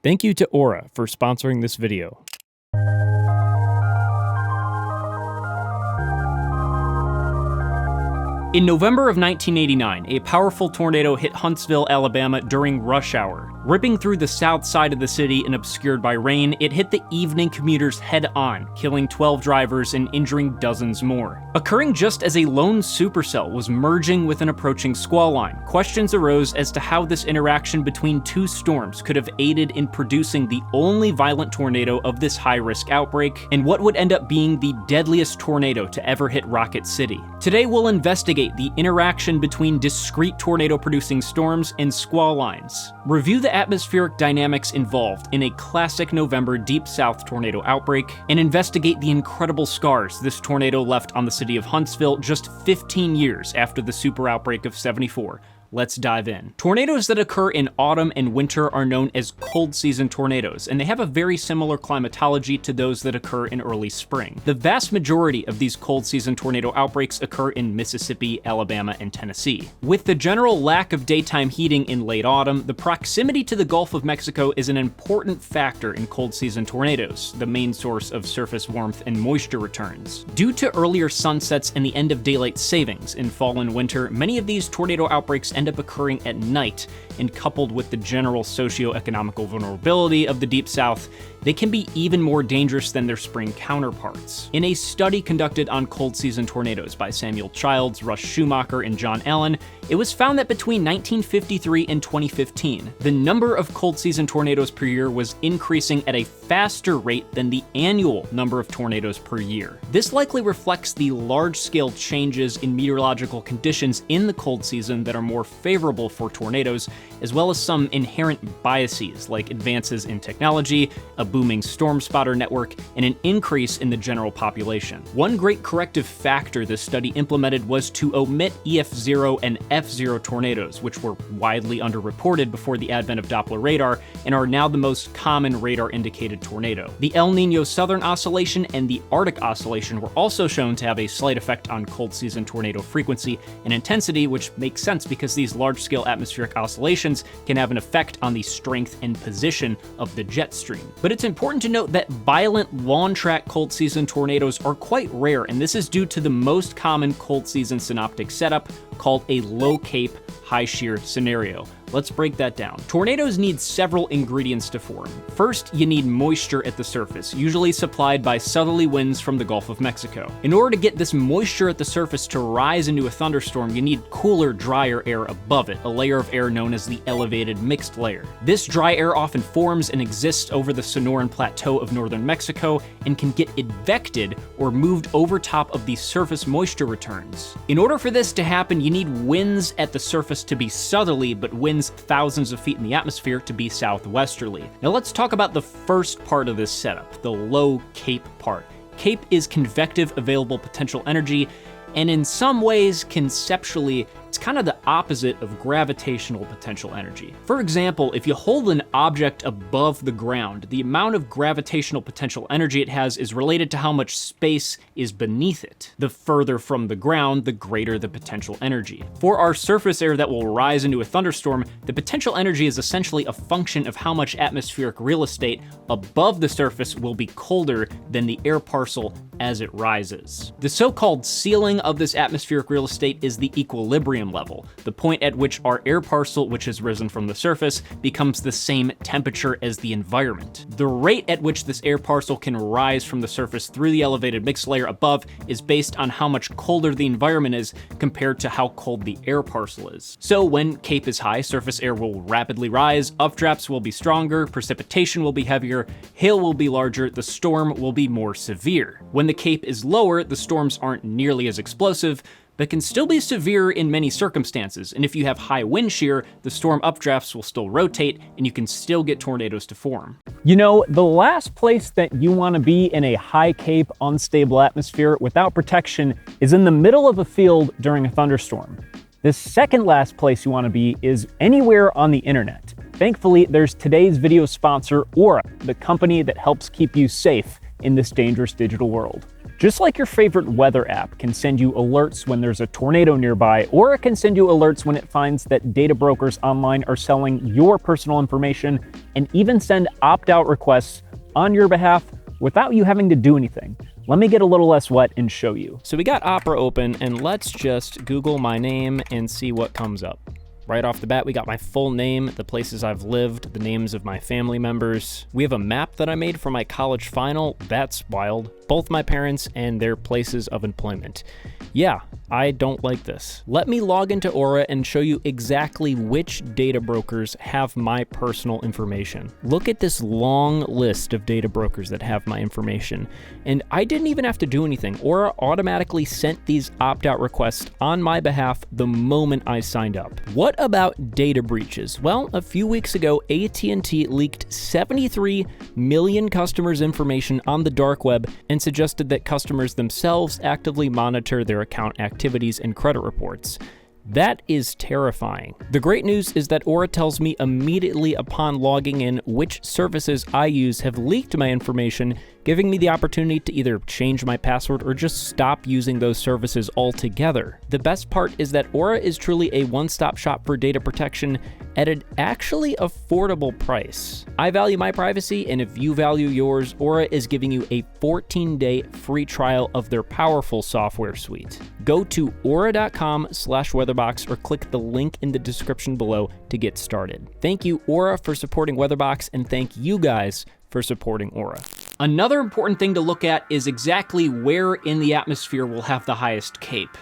Thank you to Aura for sponsoring this video. In November of 1989, a powerful tornado hit Huntsville, Alabama during rush hour. Ripping through the south side of the city and obscured by rain, it hit the evening commuters head-on, killing 12 drivers and injuring dozens more. Occurring just as a lone supercell was merging with an approaching squall line, questions arose as to how this interaction between two storms could have aided in producing the only violent tornado of this high-risk outbreak, and what would end up being the deadliest tornado to ever hit Rocket City. Today we'll investigate the interaction between discrete tornado-producing storms and squall lines, review the atmospheric dynamics involved in a classic November Deep South tornado outbreak, and investigate the incredible scars this tornado left on the city of Huntsville just 15 years after the super outbreak of '74. Let's dive in. Tornadoes that occur in autumn and winter are known as cold season tornadoes, and they have a very similar climatology to those that occur in early spring. The vast majority of these cold season tornado outbreaks occur in Mississippi, Alabama, and Tennessee. With the general lack of daytime heating in late autumn, the proximity to the Gulf of Mexico is an important factor in cold season tornadoes, the main source of surface warmth and moisture returns. Due to earlier sunsets and the end of daylight savings in fall and winter, many of these tornado outbreaks end up occurring at night, and coupled with the general socio-economical vulnerability of the Deep South, they can be even more dangerous than their spring counterparts. In a study conducted on cold season tornadoes by Samuel Childs, Russ Schumacher, and John Allen, it was found that between 1953 and 2015, the number of cold season tornadoes per year was increasing at a faster rate than the annual number of tornadoes per year. This likely reflects the large-scale changes in meteorological conditions in the cold season that are more favorable for tornadoes, as well as some inherent biases like advances in technology, a booming storm spotter network, and an increase in the general population. One great corrective factor this study implemented was to omit EF0 and F0 tornadoes, which were widely underreported before the advent of Doppler radar and are now the most common radar-indicated tornado. The El Niño Southern Oscillation and the Arctic Oscillation were also shown to have a slight effect on cold season tornado frequency and intensity, which makes sense because these large-scale atmospheric oscillations can have an effect on the strength and position of the jet stream. But it's important to note that violent lawn-track cold season tornadoes are quite rare, and this is due to the most common cold season synoptic setup called a low cape, high shear scenario. Let's break that down. Tornadoes need several ingredients to form. First, you need moisture at the surface, usually supplied by southerly winds from the Gulf of Mexico. In order to get this moisture at the surface to rise into a thunderstorm, you need cooler, drier air above it, a layer of air known as the elevated mixed layer. This dry air often forms and exists over the Sonoran Plateau of northern Mexico and can get advected or moved over top of the surface moisture returns. In order for this to happen, you need winds at the surface to be southerly, but winds thousands of feet in the atmosphere to be southwesterly. Now let's talk about the first part of this setup, the low CAPE part. CAPE is convective available potential energy, and in some ways, conceptually, it's kind of the opposite of gravitational potential energy. For example, if you hold an object above the ground, the amount of gravitational potential energy it has is related to how much space is beneath it. The further from the ground, the greater the potential energy. For our surface air that will rise into a thunderstorm, the potential energy is essentially a function of how much atmospheric real estate above the surface will be colder than the air parcel as it rises. The so-called ceiling of this atmospheric real estate is the equilibrium level, the point at which our air parcel, which has risen from the surface, becomes the same temperature as the environment. The rate at which this air parcel can rise from the surface through the elevated mixed layer above is based on how much colder the environment is compared to how cold the air parcel is. So when CAPE is high, surface air will rapidly rise, updrafts will be stronger, precipitation will be heavier, hail will be larger, the storm will be more severe. When the CAPE is lower, the storms aren't nearly as explosive, but can still be severe in many circumstances, and if you have high wind shear, the storm updrafts will still rotate, and you can still get tornadoes to form. You know, the last place that you want to be in a high CAPE, unstable atmosphere without protection is in the middle of a field during a thunderstorm. The second last place you want to be is anywhere on the internet. Thankfully, there's today's video sponsor, Aura, the company that helps keep you safe in this dangerous digital world. Just like your favorite weather app can send you alerts when there's a tornado nearby, or it can send you alerts when it finds that data brokers online are selling your personal information, and even send opt-out requests on your behalf without you having to do anything. Let me get a little less wet and show you. So we got Opera open, and let's just Google my name and see what comes up. Right off the bat, we got my full name, the places I've lived, the names of my family members. We have a map that I made for my college final. That's wild. Both my parents and their places of employment. Yeah, I don't like this. Let me log into Aura and show you exactly which data brokers have my personal information. Look at this long list of data brokers that have my information. And I didn't even have to do anything. Aura automatically sent these opt-out requests on my behalf the moment I signed up. What about data breaches? Well, a few weeks ago, AT&T leaked 73 million customers' information on the dark web and suggested that customers themselves actively monitor their account activities and credit reports. That is terrifying. The great news is that Aura tells me immediately upon logging in which services I use have leaked my information, giving me the opportunity to either change my password or just stop using those services altogether. The best part is that Aura is truly a one-stop shop for data protection at an actually affordable price. I value my privacy, and if you value yours, Aura is giving you a 14-day free trial of their powerful software suite. Go to aura.com/weatherbox or click the link in the description below to get started. Thank you, Aura, for supporting Weatherbox, and thank you guys for supporting Aura. Another important thing to look at is exactly where in the atmosphere we'll have the highest CAPE.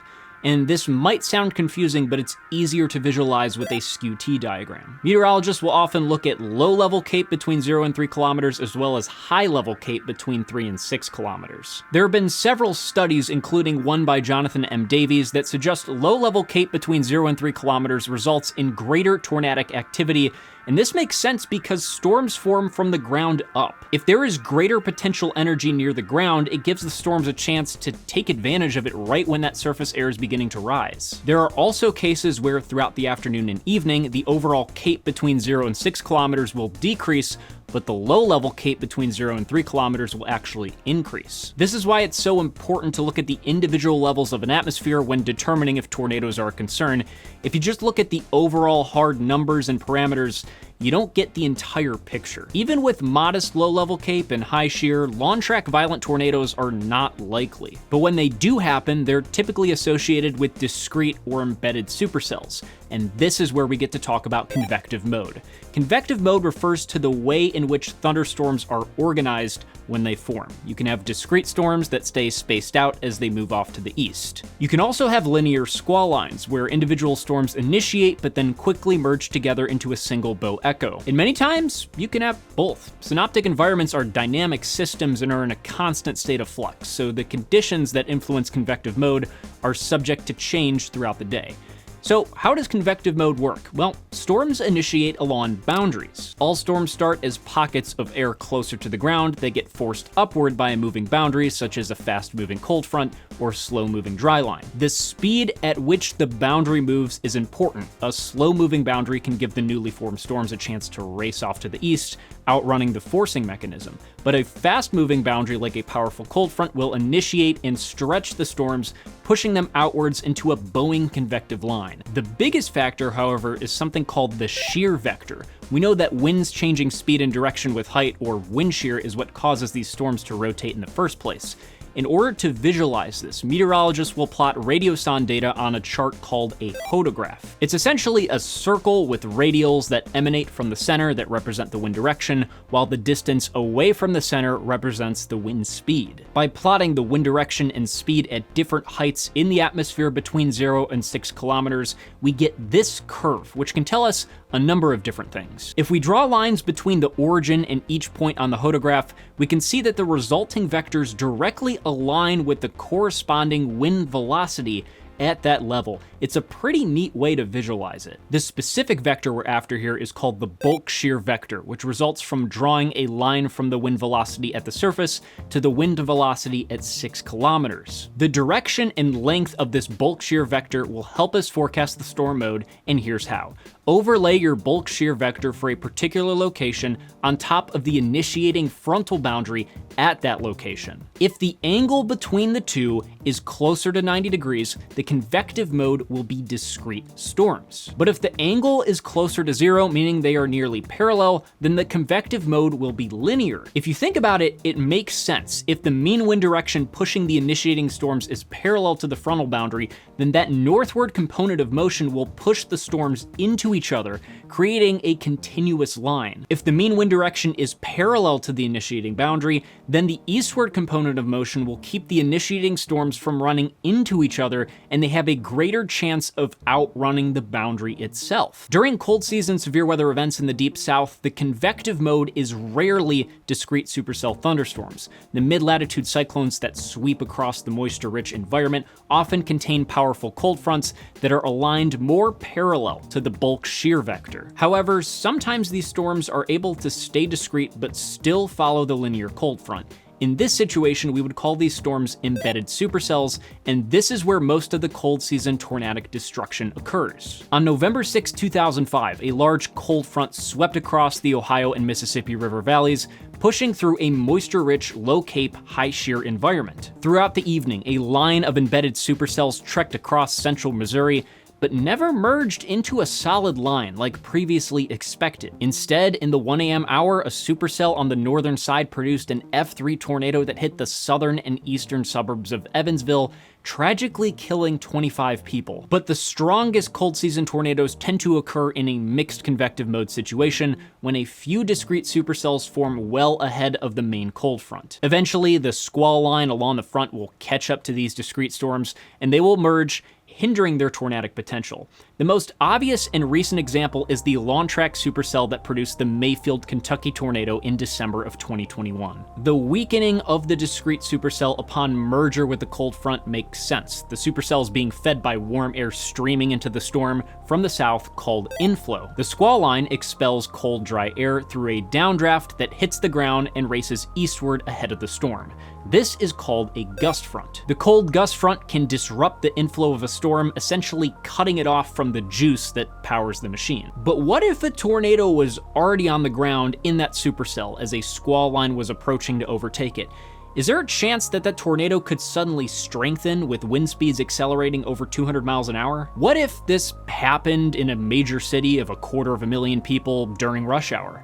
And this might sound confusing, but it's easier to visualize with a skew-T diagram. Meteorologists will often look at low-level CAPE between 0 and 3 kilometers, as well as high-level CAPE between 3 and 6 kilometers. There have been several studies, including one by Jonathan M. Davies, that suggest low-level CAPE between 0 and 3 kilometers results in greater tornadic activity. And this makes sense because storms form from the ground up. If there is greater potential energy near the ground, it gives the storms a chance to take advantage of it right when that surface air is beginning to rise. There are also cases where throughout the afternoon and evening, the overall CAPE between 0 and 6 kilometers will decrease, but the low-level CAPE between 0 and 3 kilometers will actually increase. This is why it's so important to look at the individual levels of an atmosphere when determining if tornadoes are a concern. If you just look at the overall hard numbers and parameters, you don't get the entire picture. Even with modest low-level CAPE and high shear, long-track violent tornadoes are not likely. But when they do happen, they're typically associated with discrete or embedded supercells. And this is where we get to talk about convective mode. Convective mode refers to the way in which thunderstorms are organized when they form. You can have discrete storms that stay spaced out as they move off to the east. You can also have linear squall lines, where individual storms initiate but then quickly merge together into a single bow echo. And many times, you can have both. Synoptic environments are dynamic systems and are in a constant state of flux, so the conditions that influence convective mode are subject to change throughout the day. So how does convective mode work? Well, storms initiate along boundaries. All storms start as pockets of air closer to the ground. They get forced upward by a moving boundary, such as a fast-moving cold front or slow-moving dry line. The speed at which the boundary moves is important. A slow-moving boundary can give the newly formed storms a chance to race off to the east, outrunning the forcing mechanism. But a fast-moving boundary like a powerful cold front will initiate and stretch the storms, pushing them outwards into a bowing convective line. The biggest factor, however, is something called the shear vector. We know that winds changing speed and direction with height, or wind shear, is what causes these storms to rotate in the first place. In order to visualize this, meteorologists will plot radiosonde data on a chart called a hodograph. It's essentially a circle with radials that emanate from the center that represent the wind direction, while the distance away from the center represents the wind speed. By plotting the wind direction and speed at different heights in the atmosphere between 0 and 6 kilometers, we get this curve, which can tell us a number of different things. If we draw lines between the origin and each point on the hodograph, we can see that the resulting vectors directly align with the corresponding wind velocity at that level. It's a pretty neat way to visualize it. The specific vector we're after here is called the bulk shear vector, which results from drawing a line from the wind velocity at the surface to the wind velocity at 6 kilometers. The direction and length of this bulk shear vector will help us forecast the storm mode, and here's how. Overlay your bulk shear vector for a particular location on top of the initiating frontal boundary at that location. If the angle between the two is closer to 90 degrees, the convective mode will be discrete storms. But if the angle is closer to 0, meaning they are nearly parallel, then the convective mode will be linear. If you think about it, it makes sense. If the mean wind direction pushing the initiating storms is parallel to the frontal boundary, then that northward component of motion will push the storms into each other, creating a continuous line. If the mean wind direction is parallel to the initiating boundary, then the eastward component of motion will keep the initiating storms from running into each other, and they have a greater chance of outrunning the boundary itself. During cold season severe weather events in the deep south, the convective mode is rarely discrete supercell thunderstorms. The mid-latitude cyclones that sweep across the moisture-rich environment often contain powerful cold fronts that are aligned more parallel to the bulk shear vector. However, sometimes these storms are able to stay discrete but still follow the linear cold front. In this situation, we would call these storms embedded supercells, and this is where most of the cold season tornadic destruction occurs. On November 6, 2005, a large cold front swept across the Ohio and Mississippi River valleys, pushing through a moisture-rich, low-cape, high-shear environment. Throughout the evening, a line of embedded supercells trekked across central Missouri, but never merged into a solid line like previously expected. Instead, in the 1 a.m. hour, a supercell on the northern side produced an F3 tornado that hit the southern and eastern suburbs of Evansville, tragically killing 25 people. But the strongest cold season tornadoes tend to occur in a mixed convective mode situation when a few discrete supercells form well ahead of the main cold front. Eventually, the squall line along the front will catch up to these discrete storms, and they will merge, hindering their tornadic potential. The most obvious and recent example is the Lawn Track supercell that produced the Mayfield, Kentucky tornado in December of 2021. The weakening of the discrete supercell upon merger with the cold front makes sense. The supercell is being fed by warm air streaming into the storm from the south called inflow. The squall line expels cold, dry air through a downdraft that hits the ground and races eastward ahead of the storm. This is called a gust front. The cold gust front can disrupt the inflow of a storm, essentially cutting it off from the juice that powers the machine. But what if a tornado was already on the ground in that supercell as a squall line was approaching to overtake it? Is there a chance that that tornado could suddenly strengthen with wind speeds accelerating over 200 miles an hour? What if this happened in a major city of 250,000 people during rush hour?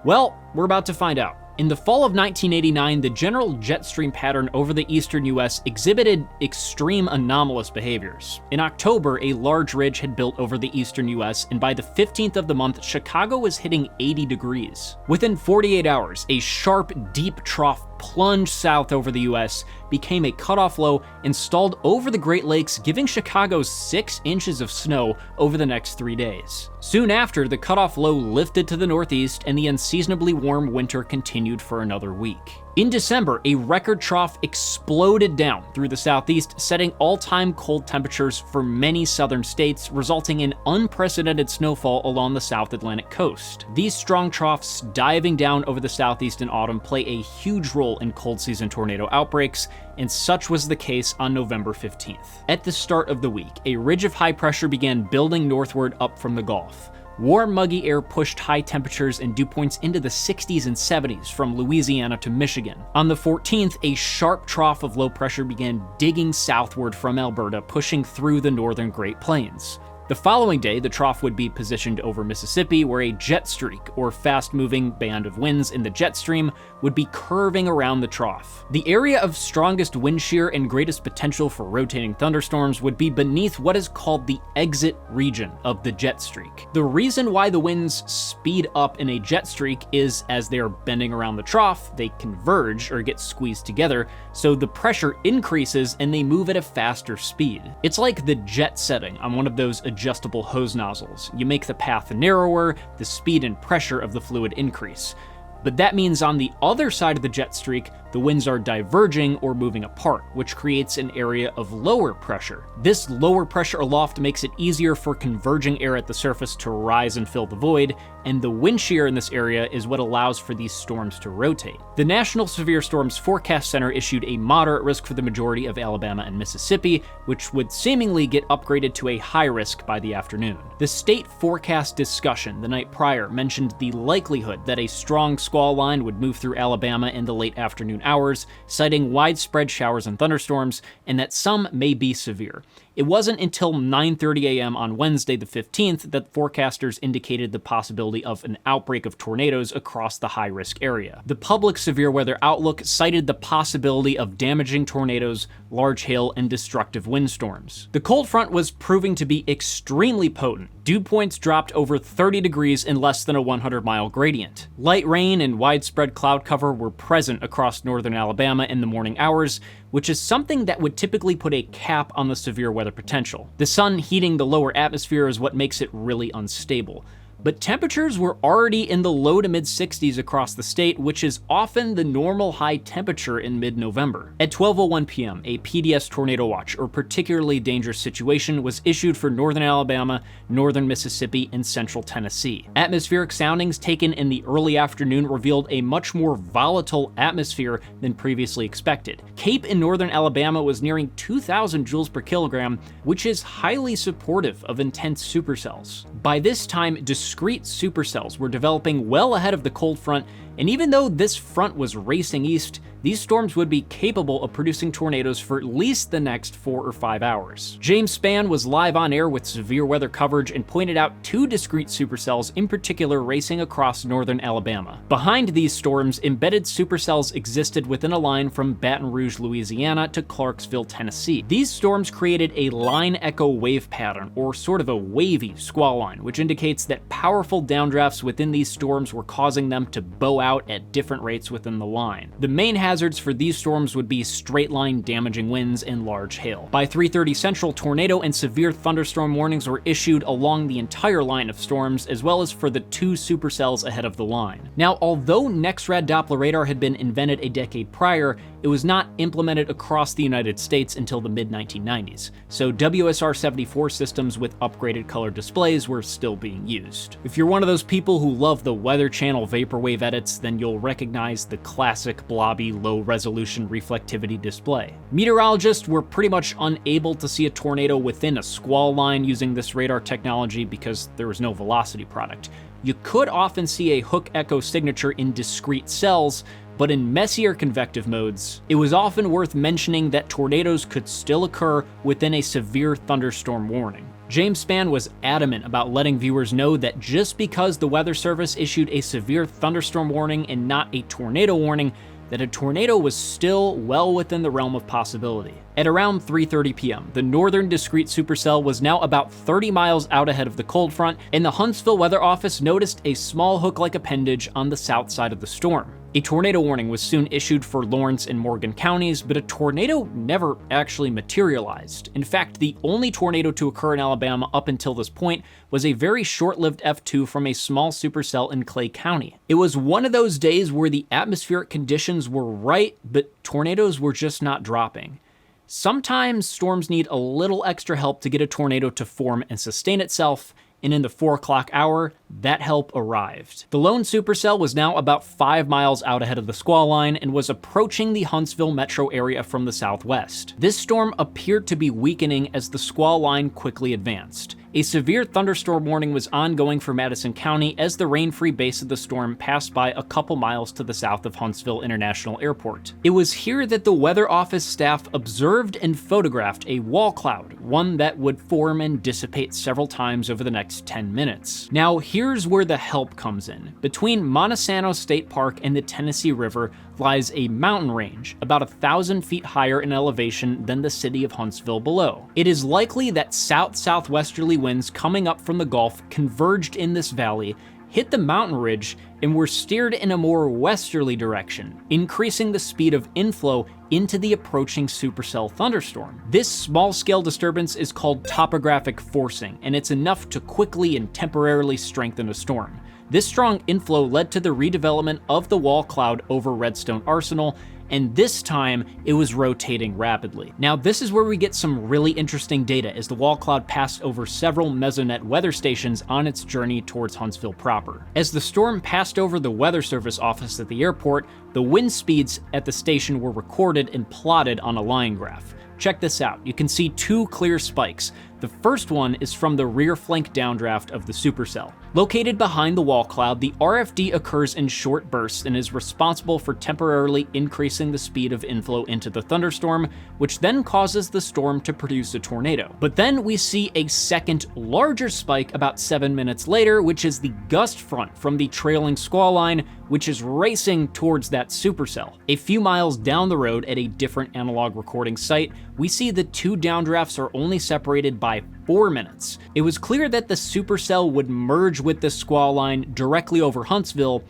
Well, we're about to find out. In the fall of 1989, the general jet stream pattern over the eastern US exhibited extreme anomalous behaviors. In October, a large ridge had built over the eastern US, and by the 15th of the month, Chicago was hitting 80 degrees. Within 48 hours, a sharp, deep trough plunged south over the US, became a cutoff low, and stalled over the Great Lakes, giving Chicago 6 inches of snow over the next 3 days. Soon after, the cutoff low lifted to the northeast, and the unseasonably warm winter continued for another week. In December, a record trough exploded down through the southeast, setting all-time cold temperatures for many southern states, resulting in unprecedented snowfall along the South Atlantic coast. These strong troughs diving down over the southeast in autumn play a huge role in cold season tornado outbreaks, and such was the case on November 15th. At the start of the week, a ridge of high pressure began building northward up from the Gulf. Warm, muggy air pushed high temperatures and dew points into the 60s and 70s from Louisiana to Michigan. On the 14th, a sharp trough of low pressure began digging southward from Alberta, pushing through the northern Great Plains. The following day, the trough would be positioned over Mississippi, where a jet streak, or fast-moving band of winds in the jet stream, would be curving around the trough. The area of strongest wind shear and greatest potential for rotating thunderstorms would be beneath what is called the exit region of the jet streak. The reason why the winds speed up in a jet streak is as they are bending around the trough, they converge or get squeezed together, so the pressure increases and they move at a faster speed. It's like the jet setting on one of those adjustable hose nozzles. You make the path narrower, the speed and pressure of the fluid increase. But that means on the other side of the jet streak, The winds are diverging or moving apart, which creates an area of lower pressure. This lower pressure aloft makes it easier for converging air at the surface to rise and fill the void, and the wind shear in this area is what allows for these storms to rotate. The National Severe Storms Forecast Center issued a moderate risk for the majority of Alabama and Mississippi, which would seemingly get upgraded to a high risk by the afternoon. The state forecast discussion the night prior mentioned the likelihood that a strong squall line would move through Alabama in the late afternoon hours, citing widespread showers and thunderstorms, and that some may be severe. It wasn't until 9:30 a.m. on Wednesday the 15th that forecasters indicated the possibility of an outbreak of tornadoes across the high-risk area. The public severe weather outlook cited the possibility of damaging tornadoes, large hail, and destructive windstorms. The cold front was proving to be extremely potent. Dew points dropped over 30 degrees in less than a 100-mile gradient. Light rain and widespread cloud cover were present across northern Alabama in the morning hours, which is something that would typically put a cap on the severe weather potential. The sun heating the lower atmosphere is what makes it really unstable. But temperatures were already in the low to mid 60s across the state, which is often the normal high temperature in mid-November. At 12:01 p.m., a PDS tornado watch, or particularly dangerous situation, was issued for northern Alabama, northern Mississippi, and central Tennessee. Atmospheric soundings taken in the early afternoon revealed a much more volatile atmosphere than previously expected. Cape in northern Alabama was nearing 2,000 joules per kilogram, which is highly supportive of intense supercells. By this time, discrete supercells were developing well ahead of the cold front, and even though this front was racing east, these storms would be capable of producing tornadoes for at least the next 4 or 5 hours. James Spann was live on air with severe weather coverage and pointed out 2 discrete supercells in particular racing across northern Alabama. Behind these storms, embedded supercells existed within a line from Baton Rouge, Louisiana to Clarksville, Tennessee. These storms created a line echo wave pattern, or sort of a wavy squall line, which indicates that powerful downdrafts within these storms were causing them to bow out at different rates within the line. The main hazards for these storms would be straight-line damaging winds and large hail. By 3:30 Central, tornado and severe thunderstorm warnings were issued along the entire line of storms, as well as for the 2 supercells ahead of the line. Now, although NEXRAD Doppler radar had been invented a decade prior, it was not implemented across the United States until the mid-1990s, so WSR-74 systems with upgraded color displays were still being used. If you're one of those people who love the Weather Channel vaporwave edits, then you'll recognize the classic blobby low-resolution reflectivity display. Meteorologists were pretty much unable to see a tornado within a squall line using this radar technology because there was no velocity product. You could often see a hook echo signature in discrete cells, but in messier convective modes, it was often worth mentioning that tornadoes could still occur within a severe thunderstorm warning. James Spann was adamant about letting viewers know that just because the Weather Service issued a severe thunderstorm warning and not a tornado warning, that a tornado was still well within the realm of possibility. At around 3:30 p.m., the northern discrete supercell was now about 30 miles out ahead of the cold front, and the Huntsville Weather Office noticed a small hook-like appendage on the south side of the storm. A tornado warning was soon issued for Lawrence and Morgan counties, but a tornado never actually materialized. In fact, the only tornado to occur in Alabama up until this point was a very short-lived F2 from a small supercell in Clay County. It was one of those days where the atmospheric conditions were right, but tornadoes were just not dropping. Sometimes storms need a little extra help to get a tornado to form and sustain itself, and in the 4 o'clock hour, that help arrived. The lone supercell was now about 5 miles out ahead of the squall line and was approaching the Huntsville metro area from the southwest. This storm appeared to be weakening as the squall line quickly advanced. A severe thunderstorm warning was ongoing for Madison County as the rain-free base of the storm passed by a couple miles to the south of Huntsville International Airport. It was here that the Weather Office staff observed and photographed a wall cloud, one that would form and dissipate several times over the next 10 minutes. Now, here's where the help comes in. Between Montesano State Park and the Tennessee River lies a mountain range, about 1,000 feet higher in elevation than the city of Huntsville below. It is likely that south-southwesterly winds coming up from the Gulf converged in this valley, hit the mountain ridge, and were steered in a more westerly direction, increasing the speed of inflow into the approaching supercell thunderstorm. This small-scale disturbance is called topographic forcing, and it's enough to quickly and temporarily strengthen a storm. This strong inflow led to the redevelopment of the wall cloud over Redstone Arsenal, and this time it was rotating rapidly. Now this is where we get some really interesting data, as the wall cloud passed over several Mesonet weather stations on its journey towards Huntsville proper. As the storm passed over the weather service office at the airport, the wind speeds at the station were recorded and plotted on a line graph. Check this out. You can see two clear spikes. The first one is from the rear flank downdraft of the supercell. Located behind the wall cloud, the RFD occurs in short bursts and is responsible for temporarily increasing the speed of inflow into the thunderstorm, which then causes the storm to produce a tornado. But then we see a second, larger spike about 7 minutes later, which is the gust front from the trailing squall line, which is racing towards that supercell. A few miles down the road at a different analog recording site, we see the two downdrafts are only separated by 4 minutes. It was clear that the supercell would merge with the squall line directly over Huntsville,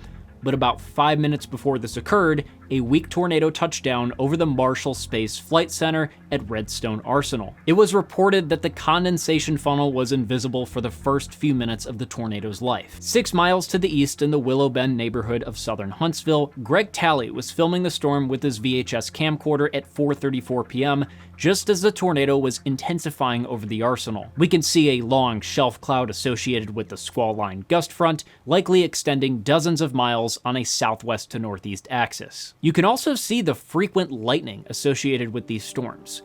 but about 5 minutes before this occurred, a weak tornado touched down over the Marshall Space Flight Center at Redstone Arsenal. It was reported that the condensation funnel was invisible for the first few minutes of the tornado's life. 6 miles to the east in the Willow Bend neighborhood of southern Huntsville, Greg Talley was filming the storm with his VHS camcorder at 4:34 p.m., just as the tornado was intensifying over the arsenal. We can see a long shelf cloud associated with the squall line gust front, likely extending dozens of miles on a southwest to northeast axis. You can also see the frequent lightning associated with these storms.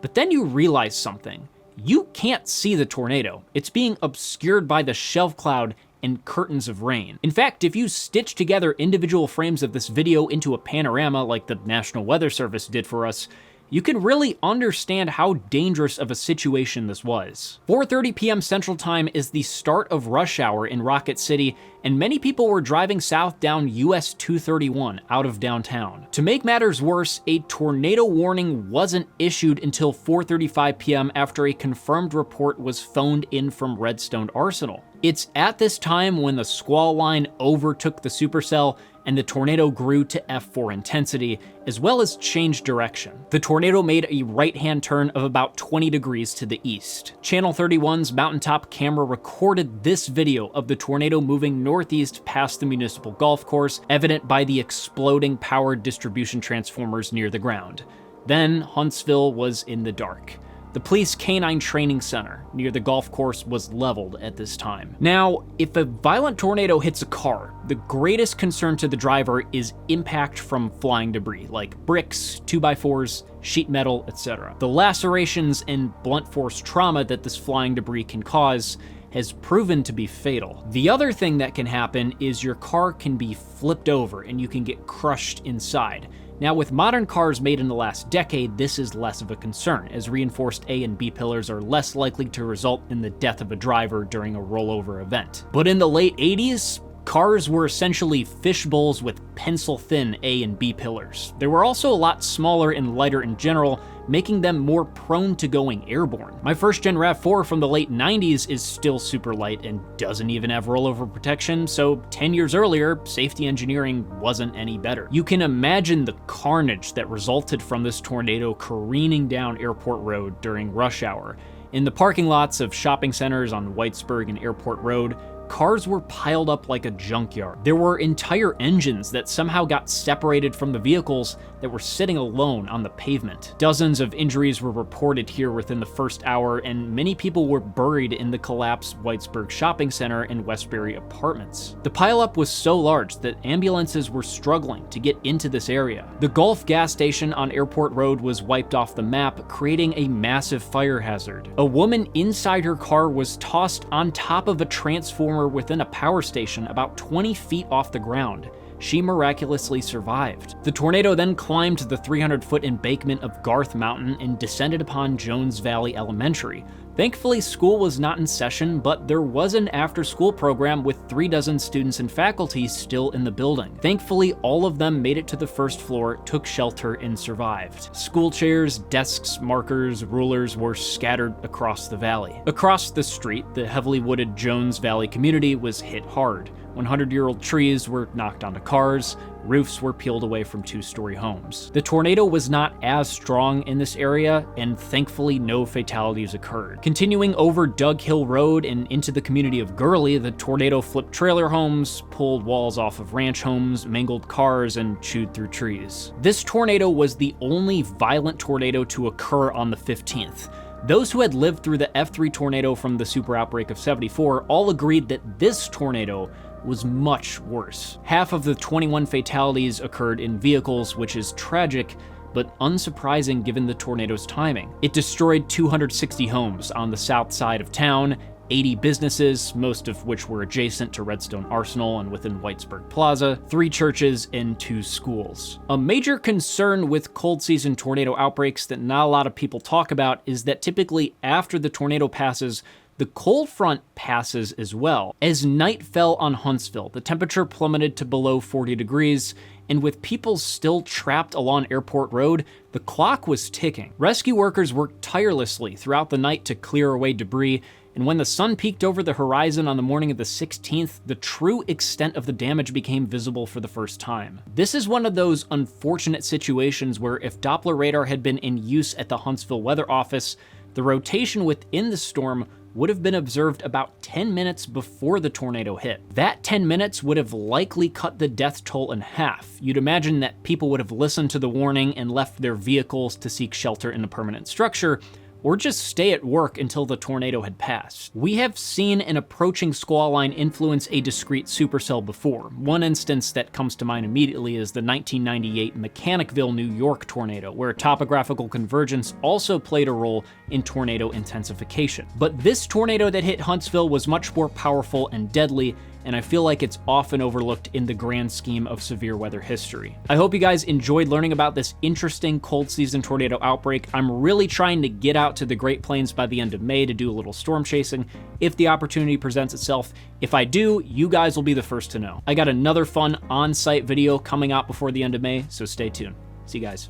But then you realize something. You can't see the tornado. It's being obscured by the shelf cloud and curtains of rain. In fact, if you stitch together individual frames of this video into a panorama like the National Weather Service did for us, you can really understand how dangerous of a situation this was. 4:30 p.m. Central Time is the start of rush hour in Rocket City, and many people were driving south down US 231 out of downtown. To make matters worse, a tornado warning wasn't issued until 4:35 p.m. after a confirmed report was phoned in from Redstone Arsenal. It's at this time when the squall line overtook the supercell and the tornado grew to F4 intensity, as well as changed direction. The tornado made a right-hand turn of about 20 degrees to the east. Channel 31's mountaintop camera recorded this video of the tornado moving northeast past the municipal golf course, evident by the exploding power distribution transformers near the ground. Then Huntsville was in the dark. The police canine training center near the golf course was leveled at this time. Now, if a violent tornado hits a car, the greatest concern to the driver is impact from flying debris, like bricks, 2x4s, sheet metal, etc. The lacerations and blunt force trauma that this flying debris can cause has proven to be fatal. The other thing that can happen is your car can be flipped over and you can get crushed inside. Now, with modern cars made in the last decade, this is less of a concern, as reinforced A and B pillars are less likely to result in the death of a driver during a rollover event. But in the late 80s, cars were essentially fish bowls with pencil-thin A and B pillars. They were also a lot smaller and lighter in general, making them more prone to going airborne. My first-gen RAV4 from the late 90s is still super light and doesn't even have rollover protection, so 10 years earlier, safety engineering wasn't any better. You can imagine the carnage that resulted from this tornado careening down Airport Road during rush hour. In the parking lots of shopping centers on Whitesburg and Airport Road, cars were piled up like a junkyard. There were entire engines that somehow got separated from the vehicles that were sitting alone on the pavement. Dozens of injuries were reported here within the first hour, and many people were buried in the collapsed Whitesburg Shopping Center and Westbury apartments. The pileup was so large that ambulances were struggling to get into this area. The Gulf gas station on Airport Road was wiped off the map, creating a massive fire hazard. A woman inside her car was tossed on top of a transformer within a power station about 20 feet off the ground. She miraculously survived. The tornado then climbed the 300-foot embankment of Garth Mountain and descended upon Jones Valley Elementary. Thankfully, school was not in session, but there was an after-school program with 36 students and faculty still in the building. Thankfully, all of them made it to the first floor, took shelter, and survived. School chairs, desks, markers, rulers were scattered across the valley. Across the street, the heavily wooded Jones Valley community was hit hard. 100-year-old trees were knocked onto cars, Roofs were peeled away from 2-story homes. The tornado was not as strong in this area, and thankfully no fatalities occurred. Continuing over Doug Hill Road and into the community of Gurley, the tornado flipped trailer homes, pulled walls off of ranch homes, mangled cars, and chewed through trees. This tornado was the only violent tornado to occur on the 15th. Those who had lived through the F3 tornado from the super outbreak of 74 all agreed that this tornado was much worse. Half of the 21 fatalities occurred in vehicles, which is tragic, but unsurprising given the tornado's timing. It destroyed 260 homes on the south side of town, 80 businesses, most of which were adjacent to Redstone Arsenal and within Whitesburg Plaza, 3 churches, and 2 schools. A major concern with cold season tornado outbreaks that not a lot of people talk about is that typically after the tornado passes, the cold front passes as well. As night fell on Huntsville, the temperature plummeted to below 40 degrees, and with people still trapped along Airport Road, the clock was ticking. Rescue workers worked tirelessly throughout the night to clear away debris, and when the sun peeked over the horizon on the morning of the 16th, the true extent of the damage became visible for the first time. This is one of those unfortunate situations where if Doppler radar had been in use at the Huntsville Weather Office, the rotation within the storm would have been observed about 10 minutes before the tornado hit. That 10 minutes would have likely cut the death toll in half. You'd imagine that people would have listened to the warning and left their vehicles to seek shelter in a permanent structure, or just stay at work until the tornado had passed. We have seen an approaching squall line influence a discrete supercell before. One instance that comes to mind immediately is the 1998 Mechanicville, New York tornado, where topographical convergence also played a role in tornado intensification. But this tornado that hit Huntsville was much more powerful and deadly, and I feel like it's often overlooked in the grand scheme of severe weather history. I hope you guys enjoyed learning about this interesting cold season tornado outbreak. I'm really trying to get out to the Great Plains by the end of May to do a little storm chasing if the opportunity presents itself. If I do, you guys will be the first to know. I got another fun on-site video coming out before the end of May, so stay tuned. See you guys.